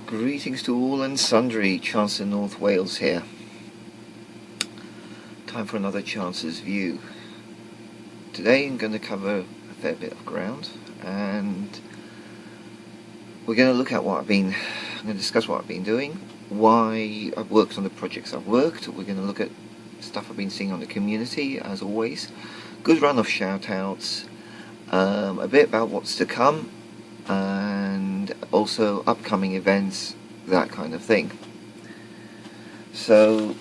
Greetings to all and sundry, Chancellor North Wales here. Time for another Chancellor's View. Today I'm going to cover a fair bit of ground, and we're going to look at I'm going to discuss what I've been doing, why I've worked on the projects I've worked. We're going to look at stuff I've been seeing on the community, as always. Good run of shout outs, a bit about what's to come, and also upcoming events, that kind of thing. So,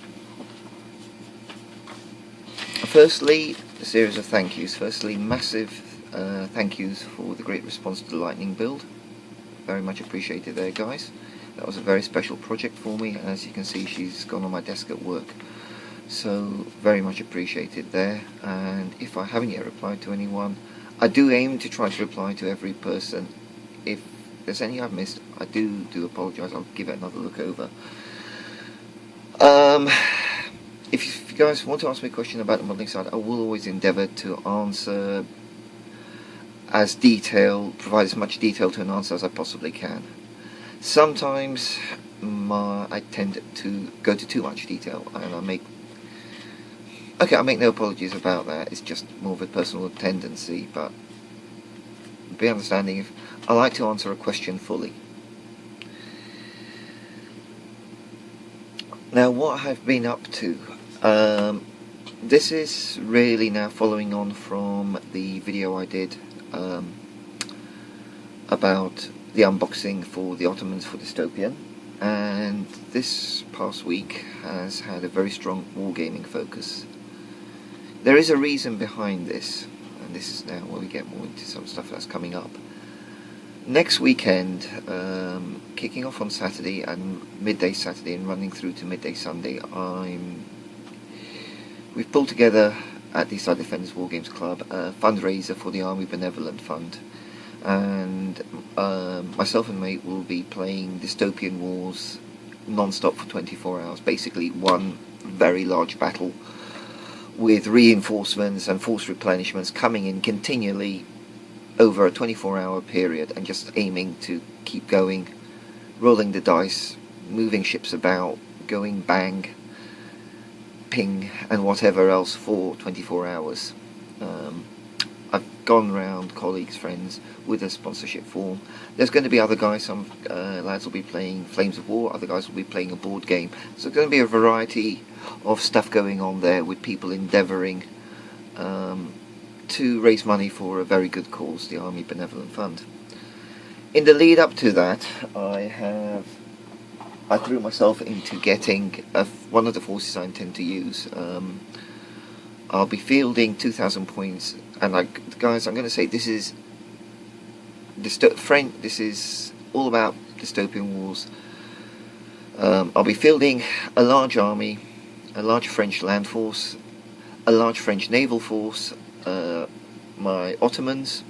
firstly, a series of thank yous. Firstly, massive thank yous for the great response to the Lightning build. Very much appreciated there, guys. That was a very special project for me, and as you can see, she's gone on my desk at work. So, very much appreciated there. And if I haven't yet replied to anyone, I do aim to try to reply to every person. If there's any I've missed, I do apologise. I'll give it another look over. If you guys want to ask me a question about the modelling side, I will always endeavour to answer provide as much detail to an answer as I possibly can. Sometimes I tend to go to too much detail, and I make no apologies about that. It's just more of a personal tendency, but be understanding if I like to answer a question fully. Now, what I've been up to, this is really now following on from the video I did about the unboxing for the Ottomans for Dystopian, and this past week has had a very strong wargaming focus. There is a reason behind this, and this is now where we get more into some stuff that's coming up. Next weekend, kicking off on Saturday and midday Saturday and running through to midday Sunday, we've pulled together at the Side Defenders War Games Club a fundraiser for the Army Benevolent Fund, and myself and mate will be playing Dystopian Wars non-stop for 24 hours, basically one very large battle with reinforcements and force replenishments coming in continually over a 24-hour period, and just aiming to keep going, rolling the dice, moving ships about, going bang, ping, and whatever else for 24 hours. I've gone round, colleagues, friends, with a sponsorship form. There's going to be other guys, some lads will be playing Flames of War, other guys will be playing a board game. So there's going to be a variety of stuff going on there, with people endeavouring to raise money for a very good cause, the Army Benevolent Fund. In the lead up to that, I threw myself into getting one of the forces I intend to use. I'll be fielding 2,000 points, and guys, I'm going to say this is all about Dystopian Wars. I'll be fielding a large army, a large French land force, a large French naval force, my Ottomans.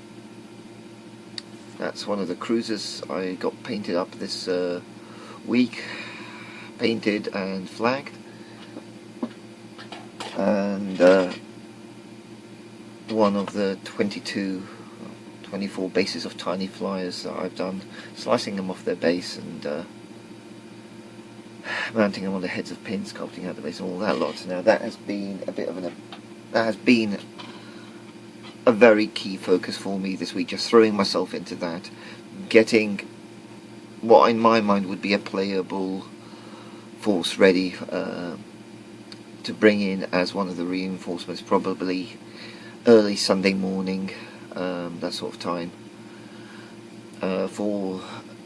That's one of the cruisers I got painted up this week, painted and flagged, and one of the 24 bases of tiny flyers that I've done, slicing them off their base and mounting them on the heads of pins, sculpting out the base and all that lot. Now that has been a very key focus for me this week, just throwing myself into that, getting what in my mind would be a playable force ready to bring in as one of the reinforcements, probably early Sunday morning, that sort of time, for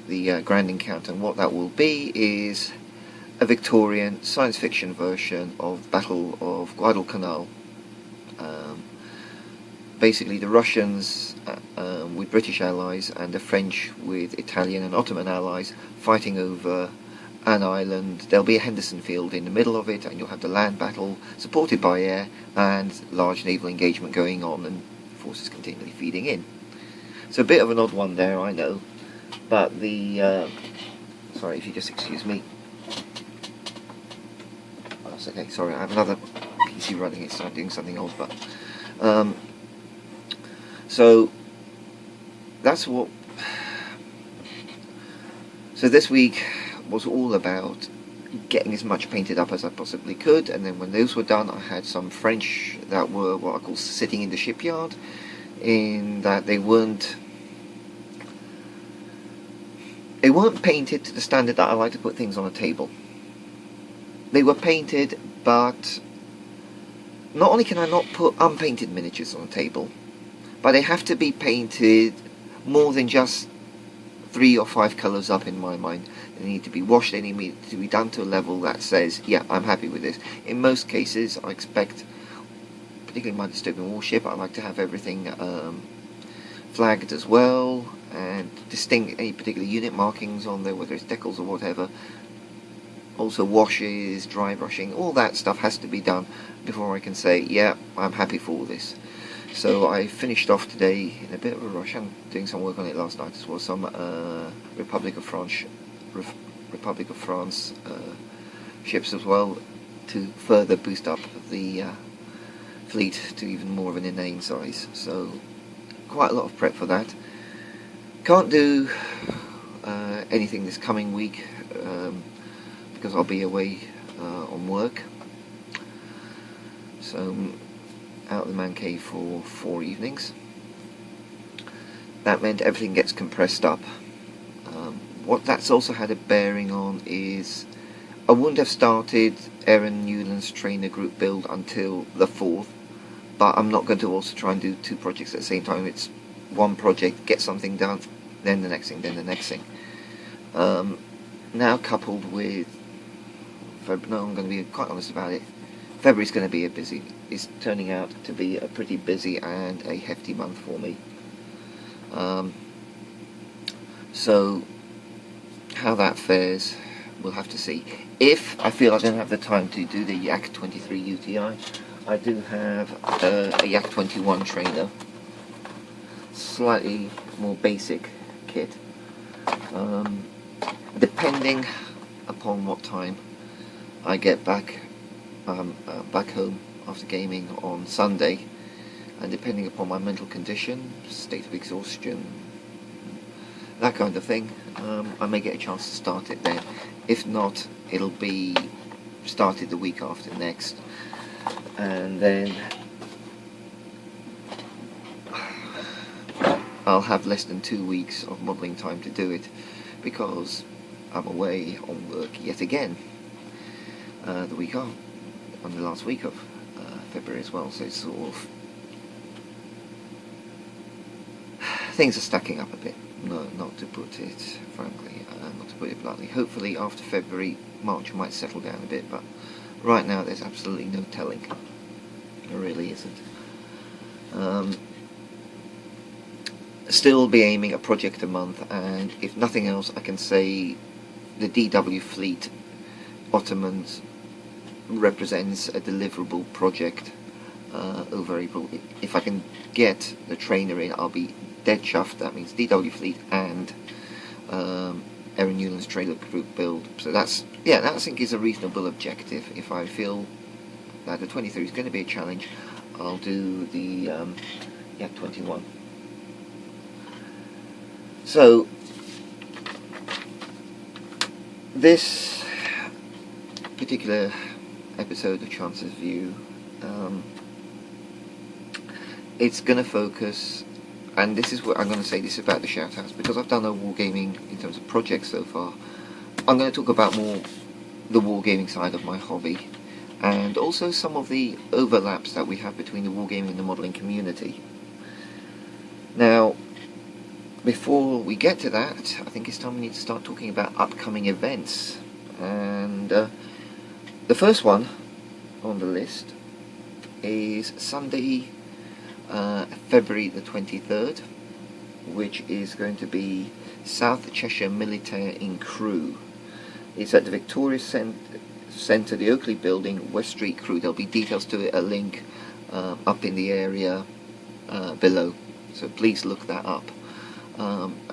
the Grand Encounter. And what that will be is a Victorian science fiction version of the Battle of Guadalcanal. Basically the Russians with British allies and the French with Italian and Ottoman allies fighting over an island. There'll be a Henderson field in the middle of it, and you'll have the land battle supported by air and large naval engagement going on, and forces continually feeding in. So a bit of an odd one there, I know, but sorry if you just excuse me. Oh, that's okay, sorry, I have another PC running, it's doing something odd, but so that's what. So this week was all about getting as much painted up as I possibly could, and then when those were done I had some French that were what I call sitting in the shipyard, in that they weren't painted to the standard that I like to put things on a table. They were painted, but not only can I not put unpainted miniatures on a table, but they have to be painted more than just 3 or 5 colours up in my mind. They need to be washed, they need to be done to a level that says, yeah, I'm happy with this. In most cases, I expect, particularly my dystopian warship, I like to have everything flagged as well, and distinct any particular unit markings on there, whether it's decals or whatever. Also washes, dry brushing, all that stuff has to be done before I can say, yeah, I'm happy for all this. So I finished off today in a bit of a rush. I'm doing some work on it last night as well, some Republic of France ships as well, to further boost up the fleet to even more of an inane size. So quite a lot of prep for that. Can't do anything this coming week because I'll be away on work. So out of the man cave for 4 evenings. That meant everything gets compressed up. What that's also had a bearing on is I wouldn't have started Aaron Newland's trainer group build until the 4th, but I'm not going to also try and do 2 projects at the same time. It's one project, get something done, then the next thing, then the next thing. Now coupled with no, I'm going to be quite honest about it, February's going to be it's turning out to be a pretty busy and a hefty month for me. So how that fares, we'll have to see. If I feel I don't have the time to do the Yak 23 UTI, I do have a Yak 21 trainer, slightly more basic kit. Depending upon what time I get back home after gaming on Sunday, and depending upon my mental condition, state of exhaustion, that kind of thing, I may get a chance to start it then. If not, it'll be started the week after next, and then I'll have less than 2 weeks of modelling time to do it, because I'm away on work yet again the week on the last week of February as well, so it's sort of things are stacking up a bit. No, not to put it frankly, not to put it bluntly. Hopefully after February, March might settle down a bit, but right now there's absolutely no telling. There really isn't. Still be aiming a project a month, and if nothing else I can say the DW fleet Ottomans represents a deliverable project over April. If I can get the trainer in, I'll be dead chuffed. That means DW fleet and Aaron Newland's trailer group build. So that I think is a reasonable objective. If I feel that the 23 is going to be a challenge, I'll do the Yak 21. So this particular episode of Chance's View, it's going to focus, and this is what I'm going to say, this is about the shoutouts, because I've done a wargaming in terms of projects so far. I'm going to talk about more the wargaming side of my hobby, and also some of the overlaps that we have between the wargaming and the modelling community. Now, before we get to that, I think it's time we need to start talking about upcoming events. And the first one on the list is Sunday, February the 23rd, which is going to be South Cheshire Militaire in Crewe. It's at the Victoria Centre, the Oakley Building, West Street, Crewe. There'll be details to it, a link up in the area below, so please look that up.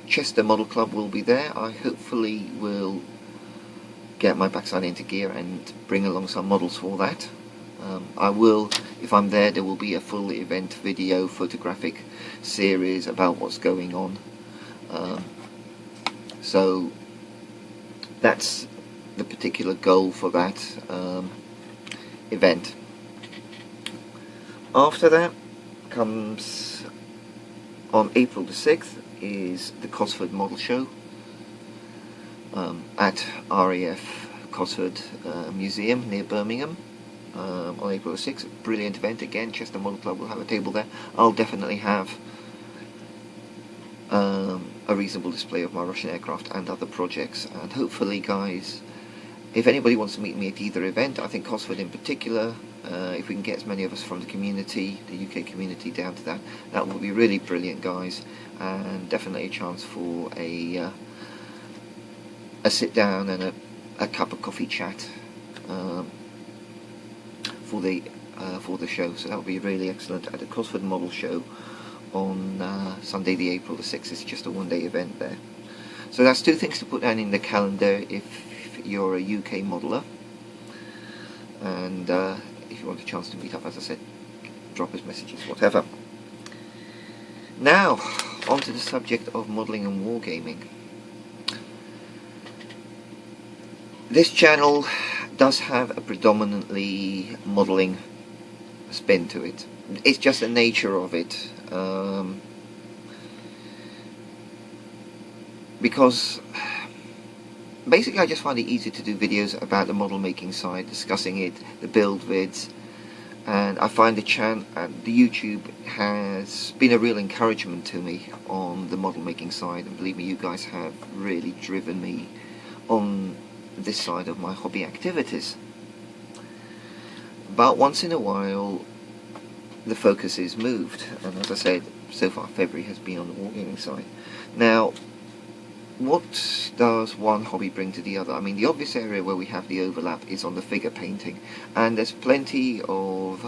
Chester Model Club will be there. I hopefully will get my backside into gear and bring along some models for that. I will, if I'm there, there will be a full event video photographic series about what's going on. So that's the particular goal for that event. After that comes, on April the 6th, is the Cosford Model Show at RAF Cosford Museum near Birmingham on April the 6th. Brilliant event again. Chester Model Club will have a table there. I'll definitely have a reasonable display of my Russian aircraft and other projects, and hopefully, guys, if anybody wants to meet me at either event, I think Cosford in particular, if we can get as many of us from the community, the UK community, down to that, that would be really brilliant, guys, and definitely a chance for a sit down and a cup of coffee chat for the show. So that would be really excellent at the Cosford Model Show on Sunday the April the 6th. It's just a one-day event there. So that's two things to put down in the calendar if you're a UK modeler, and if you want a chance to meet up, as I said, drop us messages, whatever. Now, on to the subject of modelling and wargaming. This channel does have a predominantly modelling spin to it. It's just the nature of it, because basically I just find it easy to do videos about the model making side, discussing it, the build vids, and I find the YouTube has been a real encouragement to me on the model making side, and believe me, you guys have really driven me on this side of my hobby activities. But once in a while the focus is moved, and as I said, so far February has been on the wargaming side. Now, what does one hobby bring to the other? I mean, the obvious area where we have the overlap is on the figure painting, and there's plenty of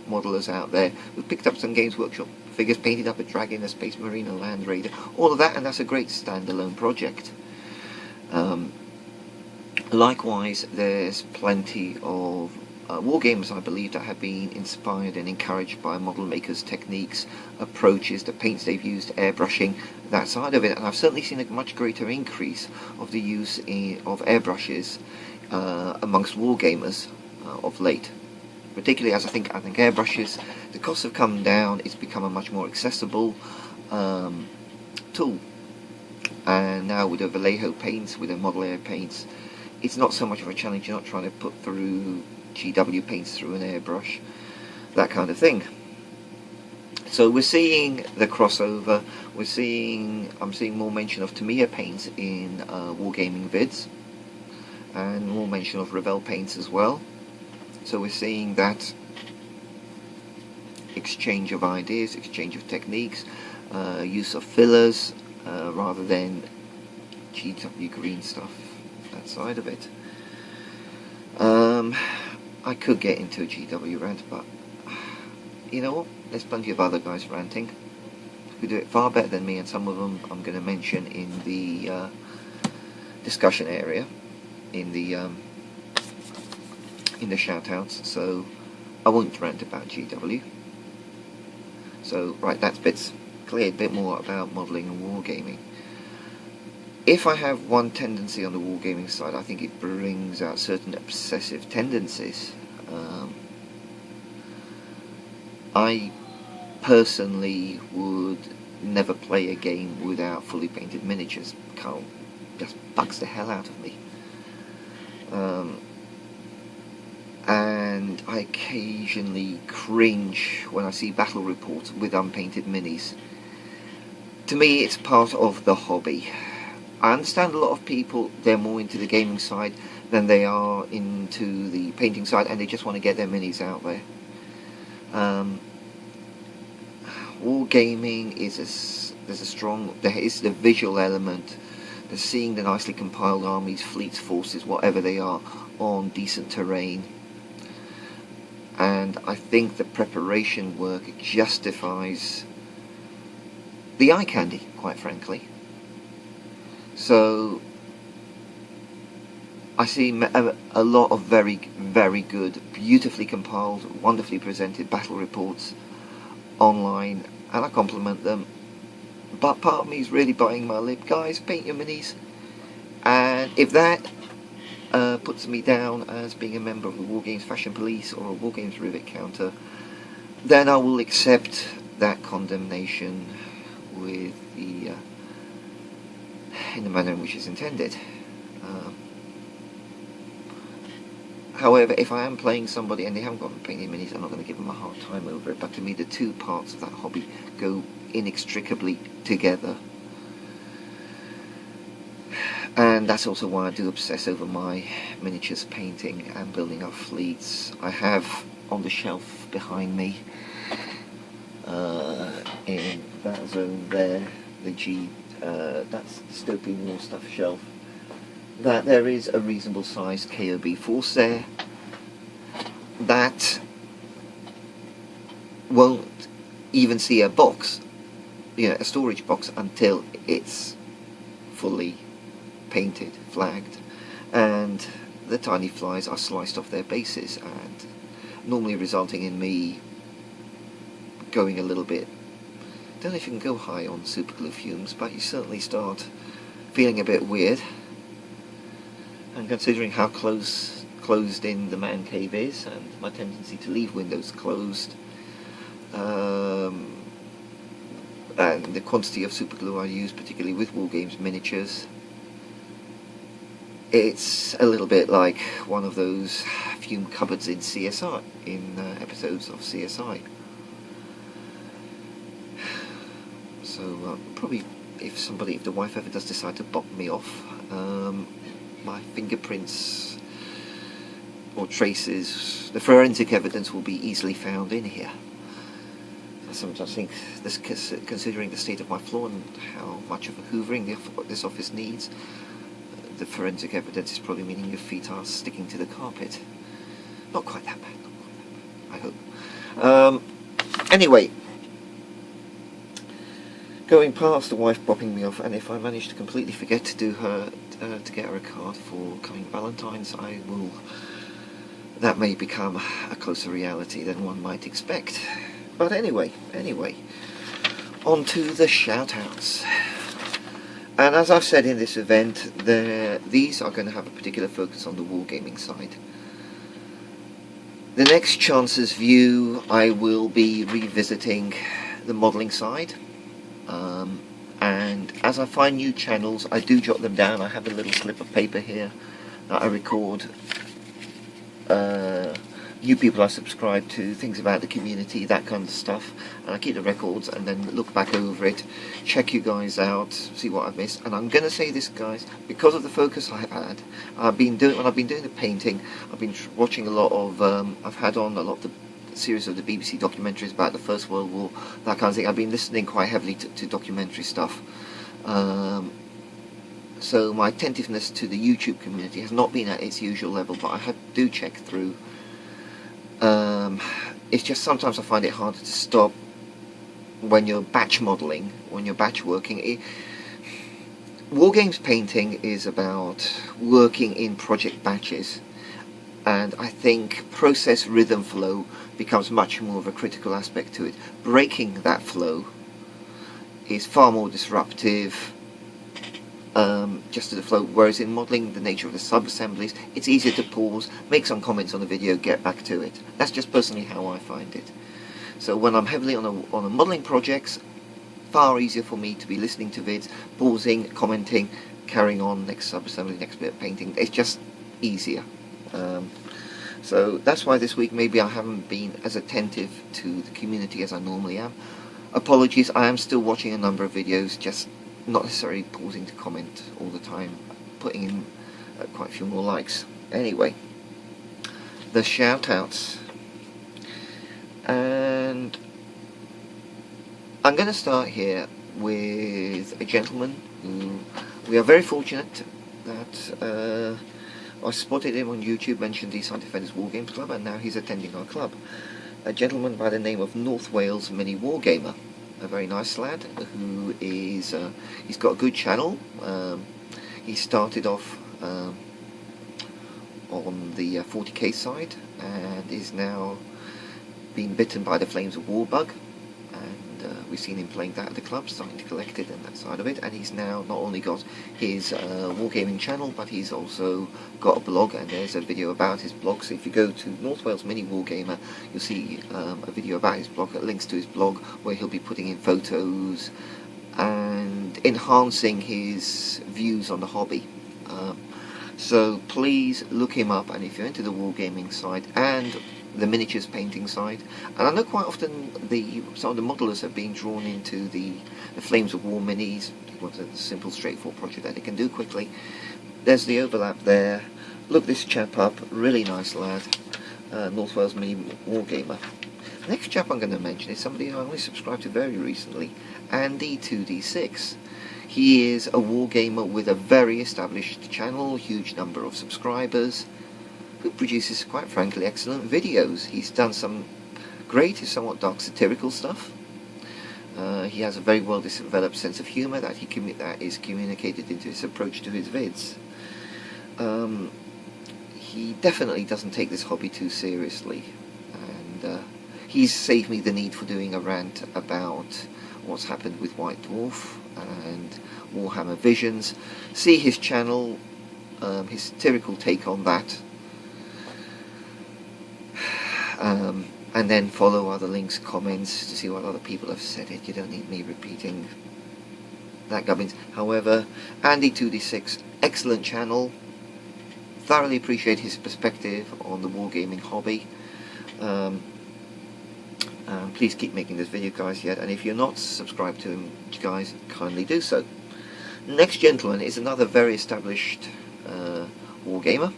modelers out there who've picked up some Games Workshop figures, painted up a dragon, a space marine, a land raider, all of that, and that's a great standalone project. Likewise, there's plenty of wargamers, I believe, that have been inspired and encouraged by model makers' techniques, approaches, the paints they've used, airbrushing, that side of it, and I've certainly seen a much greater increase of the use of airbrushes amongst wargamers of late. Particularly as I think airbrushes, the costs have come down, it's become a much more accessible tool, and now with the Vallejo paints, with the Model Air paints, it's not so much of a challenge. You're not trying to put through GW paints through an airbrush, that kind of thing. So we're seeing the crossover. I'm seeing more mention of Tamiya paints in wargaming vids, and more mention of Revell paints as well. So we're seeing that exchange of ideas, exchange of techniques, use of fillers rather than GW green stuff, that side of it. I could get into a GW rant, but you know what? There's plenty of other guys ranting who do it far better than me, and some of them I'm going to mention in the discussion area, in the shout-outs. So I won't rant about GW. So right, that's bits cleared. A bit more about modelling and wargaming. If I have one tendency on the wargaming side, I think it brings out certain obsessive tendencies. I personally would never play a game without fully painted miniatures. Carl just bugs the hell out of me. And I occasionally cringe when I see battle reports with unpainted minis. To me, it's part of the hobby. I understand a lot of people, they're more into the gaming side than they are into the painting side, and they just want to get their minis out there. Wargaming there is the visual element, the seeing the nicely compiled armies, fleets, forces, whatever they are, on decent terrain. And I think the preparation work justifies the eye candy, quite frankly. So I see a lot of very, very good, beautifully compiled, wonderfully presented battle reports online, and I compliment them. But part of me is really biting my lip. Guys, paint your minis. And if that puts me down as being a member of the Wargames Fashion Police or a Wargames Rivet Counter, then I will accept that condemnation with the in the manner in which it's intended. However, if I am playing somebody and they haven't got painted minis, I'm not going to give them a hard time over it. But to me, the two parts of that hobby go inextricably together. And that's also why I do obsess over my miniatures painting and building up fleets. I have on the shelf behind me, in that zone there, the that's the Dystopian War Stuff shelf, that there is a reasonable sized KOB force there that won't even see a box, a storage box, until it's fully painted, flagged, and the tiny flies are sliced off their bases, and normally resulting in me going a little bit, don't know if you can go high on superglue fumes, but you certainly start feeling a bit weird. And considering how closed in the man cave is, and my tendency to leave windows closed, and the quantity of superglue I use, particularly with Wargames miniatures, it's a little bit like one of those fume cupboards in CSI, in episodes of CSI. So probably if the wife ever does decide to bop me off, my fingerprints or traces, the forensic evidence will be easily found in here. I sometimes think, considering the state of my floor and how much of a hoovering this office needs, the forensic evidence is probably meaning your feet are sticking to the carpet. Not quite that bad, I hope. Anyway, going past the wife bopping me off, and if I manage to completely forget to do her, to get her a card for coming Valentine's, that may become a closer reality than one might expect. But anyway, on to the shout-outs. And as I've said in this event, these are going to have a particular focus on the wargaming side. The next Chance's View, I will be revisiting the modelling side. And as I find new channels, I do jot them down. I have a little slip of paper here that I record new people I subscribe to, things about the community, that kind of stuff, and I keep the records and then look back over it, check you guys out, see what I've missed. And I'm going to say this, guys, because of the focus I've had, when I've been doing the painting, I've been watching a lot of, I've had on a lot of the series of the BBC documentaries about the First World War, that kind of thing. I've been listening quite heavily to documentary stuff. So my attentiveness to the YouTube community has not been at its usual level, but I do check through. It's just sometimes I find it harder to stop when you're batch modelling, when you're batch working. Wargames painting is about working in project batches, and I think process rhythm flow becomes much more of a critical aspect to it. Breaking that flow is far more disruptive, just to the flow, whereas in modelling the nature of the sub-assemblies, it's easier to pause, make some comments on the video, get back to it. That's just personally how I find it. So when I'm heavily on a modelling projects, far easier for me to be listening to vids, pausing, commenting, carrying on, next sub-assembly, next bit of painting. It's just easier. So that's why this week maybe I haven't been as attentive to the community as I normally am. Apologies, I am still watching a number of videos, just not necessarily pausing to comment all the time, putting in quite a few more likes. Anyway, the shout-outs. And I'm going to start here with a gentleman who we are very fortunate that I spotted him on YouTube, mentioned the Side Defenders Wargames Club, and now he's attending our club. A gentleman by the name of North Wales Miniwargamer. A very nice lad who is, he's got a good channel. He started off on the 40k side and is now being bitten by the flames of Warbug, and We've seen him playing that at the club, starting to collect it and that side of it, and he's now not only got his Wargaming channel, but he's also got a blog, and there's a video about his blog. So if you go to North Wales Mini Wargamer, you'll see a video about his blog that links to his blog, where he'll be putting in photos and enhancing his views on the hobby. So please look him up, and if you're into the wargaming side and the miniatures painting side, and I know quite often some of the modelers have been drawn into the Flames of War minis. They want a simple, straightforward project that they can do quickly. There's the overlap there. Look this chap up, really nice lad, North Wales Mini Wargamer. The next chap I'm going to mention is somebody I only subscribed to very recently, Andy 2D6. He is a wargamer with a very established channel, huge number of subscribers, who produces, quite frankly, excellent videos. He's done some great, somewhat dark satirical stuff. He has a very well developed sense of humour that is communicated into his approach to his vids. He definitely doesn't take this hobby too seriously, and he's saved me the need for doing a rant about what's happened with White Dwarf and Warhammer Visions. See his channel, his satirical take on that, and then follow other links, comments to see what other people have said it. You don't need me repeating that gubbins. However, Andy 2D6, excellent channel. Thoroughly appreciate his perspective on the wargaming hobby. Please keep making this video, guys, yet, and if you're not subscribed to him, guys, kindly do so. Next gentleman is another very established wargamer,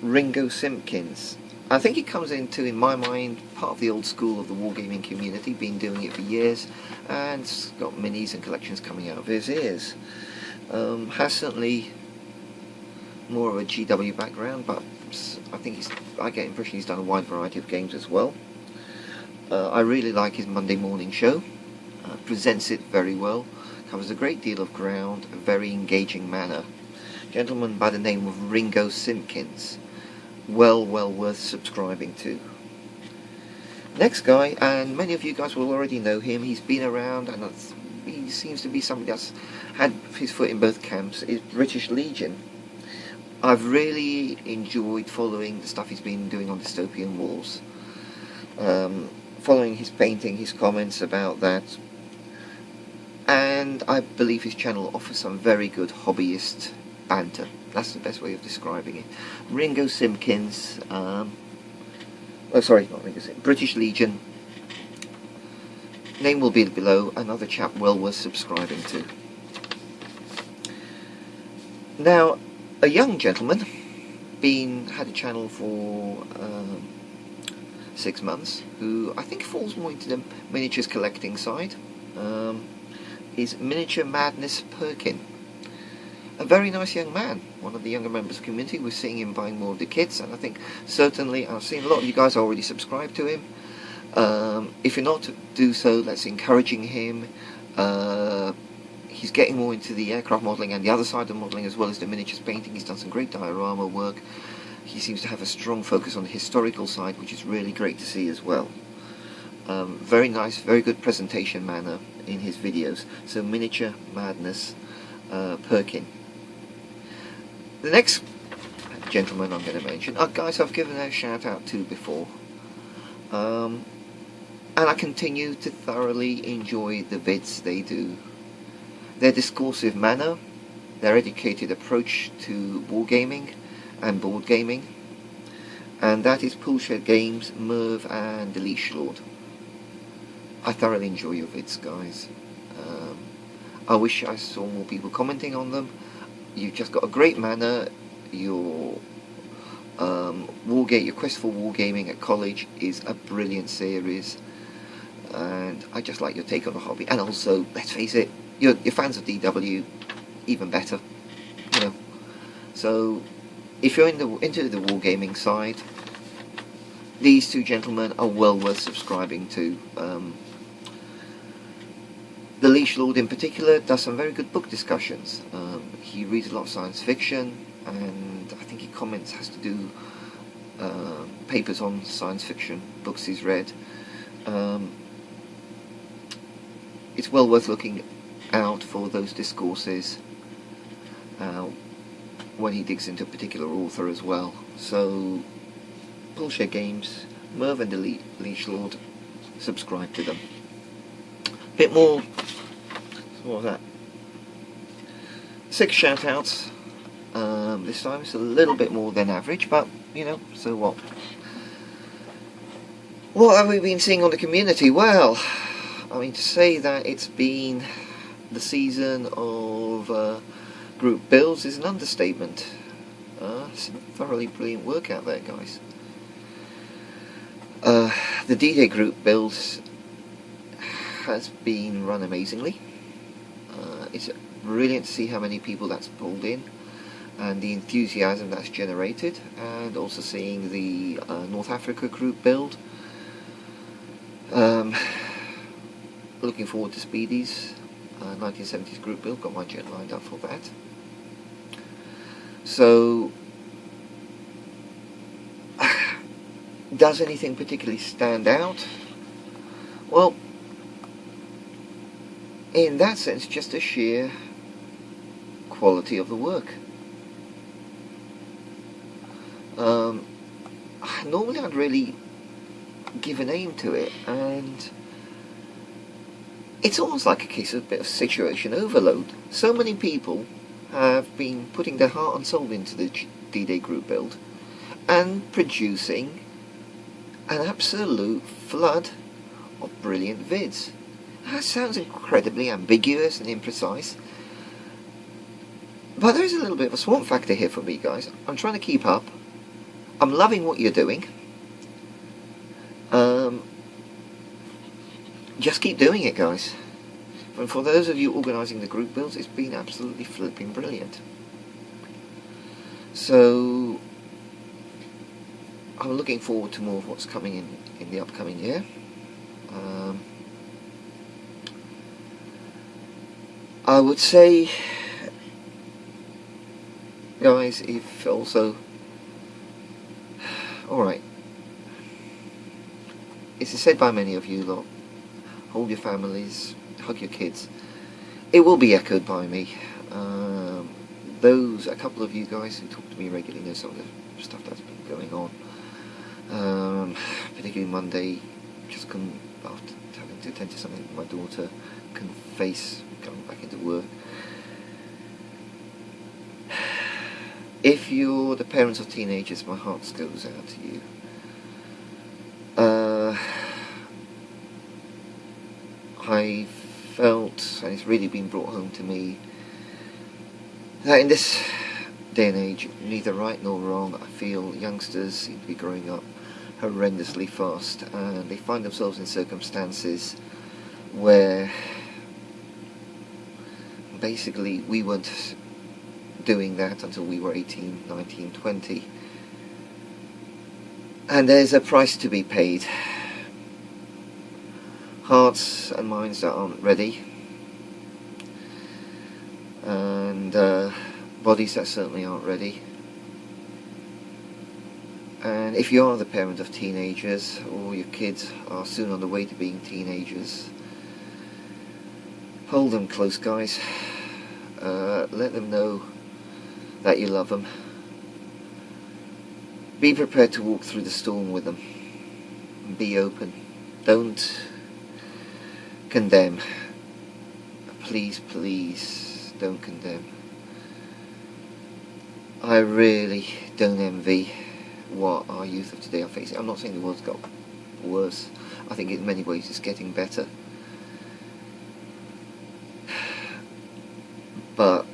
Ringo Simpkins. I think he comes into, in my mind, part of the old school of the wargaming community, been doing it for years, and got minis and collections coming out of his ears. Has certainly more of a GW background, but I think I get the impression he's done a wide variety of games as well. I really like his Monday morning show. Presents it very well, covers a great deal of ground, a very engaging manner. Gentleman by the name of Ringo Simpkins. Well worth subscribing to. Next guy, and many of you guys will already know him, he's been around, and he seems to be somebody that's had his foot in both camps, is British Legion. I've really enjoyed following the stuff he's been doing on Dystopian Wars. Following his painting, his comments about that, and I believe his channel offers some very good hobbyist banter. That's the best way of describing it. Ringo Simpkins, oh sorry, not Ringo Simpkins, British Legion. Name will be below, another chap well worth subscribing to. Now, a young gentleman, had a channel for 6 months, who I think falls more into the miniatures collecting side, is Miniaturemadness Perkin. A very nice young man, one of the younger members of the community. We're seeing him buying more of the kits, and I think certainly, I've seen a lot of you guys already subscribe to him. If you're not to do so, that's encouraging him. He's getting more into the aircraft modelling and the other side of modelling, as well as the miniatures painting. He's done some great diorama work. He seems to have a strong focus on the historical side, which is really great to see as well. Very nice, very good presentation manner in his videos. So Miniaturemadness Perkin. The next gentleman I'm going to mention, guys I've given a shout out to before, and I continue to thoroughly enjoy the vids they do. Their discoursive manner, their educated approach to wargaming and board gaming, and that is Poolshed Games, Merv and the Leash Lord. I thoroughly enjoy your vids, guys. I wish I saw more people commenting on them. You've just got a great manner. Your your Quest for Wargaming at college is a brilliant series, and I just like your take on the hobby. And also, let's face it, you're fans of DW, even better, you know. So if you're into the wargaming side, these two gentlemen are well worth subscribing to. The Leash Lord in particular does some very good book discussions. He reads a lot of science fiction, and I think he has to do papers on science fiction books he's read. it's well worth looking out for those discourses when he digs into a particular author as well. So, Bullshare Games, Merv and the Leechlord, subscribe to them. Bit more, what was that? 6 shout-outs. This time it's a little bit more than average, but, you know, so what? What have we been seeing on the community? Well, I mean, to say that it's been the season of group builds is an understatement. Some thoroughly brilliant work out there, guys. The D-Day group builds has been run amazingly. It's brilliant to see how many people that's pulled in and the enthusiasm that's generated, and also seeing the North Africa group build. Looking forward to Speedy's 1970s group build, got my jet lined up for that. So, does anything particularly stand out? Well, in that sense, just the sheer quality of the work. Normally I'd really give a name to it, and it's almost like a case of a bit of situation overload. So many people have been putting their heart and soul into the D-Day group build and producing an absolute flood of brilliant vids. That sounds incredibly ambiguous and imprecise, but there is a little bit of a swamp factor here for me, guys. I'm trying to keep up. I'm loving what you're doing. Just keep doing it, guys. And for those of you organising the group builds, it's been absolutely flipping brilliant. So, I'm looking forward to more of what's coming in the upcoming year. I would say, guys, if also, alright, it's said by many of you lot, hold your families, hug your kids. It will be echoed by me. A couple of you guys who talk to me regularly know some of the stuff that's been going on. Particularly Monday, just come after having to attend to something my daughter couldn't face going back into work. If you're the parents of teenagers, my heart goes out to you. I felt, and it's really been brought home to me, that in this day and age, neither right nor wrong, I feel youngsters seem to be growing up horrendously fast, and they find themselves in circumstances where basically we weren't doing that until we were 18, 19, 20. And there's a price to be paid. Hearts and minds that aren't ready, and bodies that certainly aren't ready. And if you are the parent of teenagers, or your kids are soon on the way to being teenagers, hold them close, guys. Let them know that you love them. Be prepared to walk through the storm with them. Be open. Don't condemn. Please, please, don't condemn. I really don't envy what our youth of today are facing. I'm not saying the world's got worse. I think in many ways it's getting better. But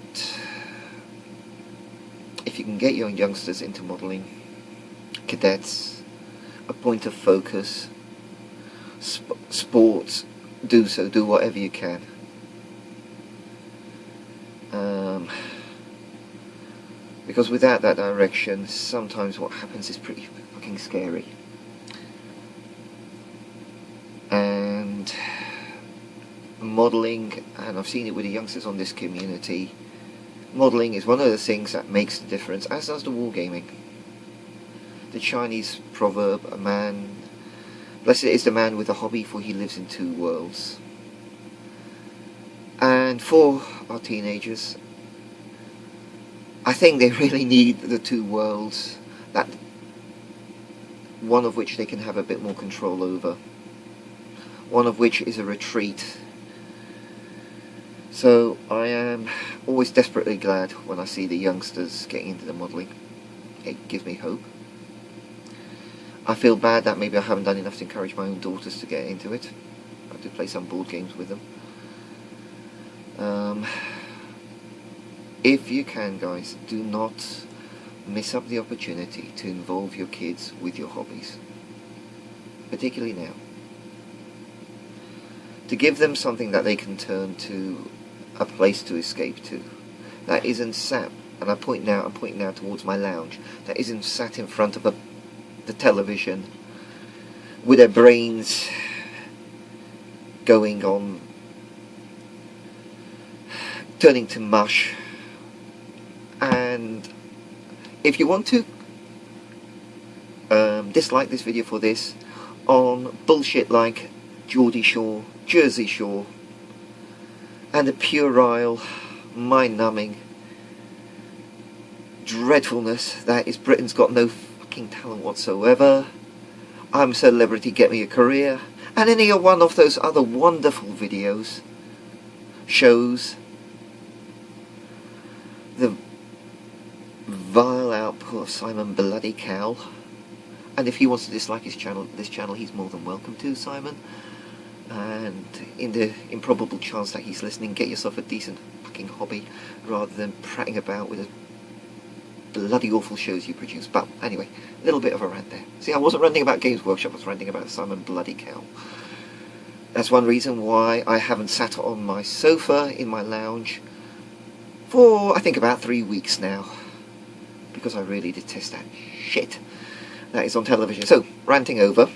if you can get your youngsters into modelling, cadets, a point of focus, sports, do so, do whatever you can. Because without that direction, sometimes what happens is pretty fucking scary. And modelling, and I've seen it with the youngsters on this community, modelling is one of the things that makes the difference, as does the wargaming. The Chinese proverb, blessed is the man with a hobby, for he lives in two worlds. And for our teenagers, I think they really need the two worlds, that one of which they can have a bit more control over, one of which is a retreat. So I am always desperately glad when I see the youngsters getting into the modelling. It gives me hope. I feel bad that maybe I haven't done enough to encourage my own daughters to get into it. I have to play some board games with them. If you can, guys, do not miss up the opportunity to involve your kids with your hobbies, particularly now. To give them something that they can turn to, a place to escape to, that isn't sat, and I'm pointing now towards my lounge, that isn't sat in front of the television with their brains going on, turning to mush. And if you want to dislike this video for this, on bullshit like Geordie Shore, Jersey Shore, and the puerile, mind-numbing dreadfulness that is Britain's Got No Fucking Talent Whatsoever, I'm a Celebrity, Get Me a Career, and any one of those other wonderful videos, shows, the vile output of Simon Bloody Cowell. And if he wants to dislike this channel, he's more than welcome to, Simon. And in the improbable chance that he's listening, get yourself a decent fucking hobby rather than prattling about with the bloody awful shows you produce. But anyway, a little bit of a rant there. See, I wasn't ranting about Games Workshop, I was ranting about Simon Bloody Cowell. That's one reason why I haven't sat on my sofa in my lounge for, I think, about 3 weeks now, because I really detest that shit that is on television. So, ranting over.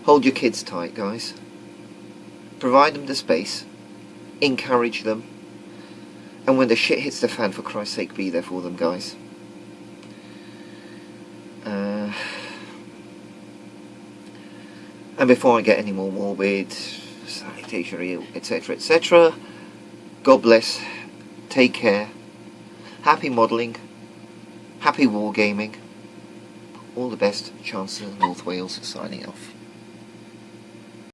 Hold your kids tight, guys. Provide them the space. Encourage them. And when the shit hits the fan, for Christ's sake, be there for them, guys. And before I get any more morbid, salutation, etc., etc., God bless. Take care. Happy modelling. Happy wargaming. All the best. Chancellor of North Wales signing off.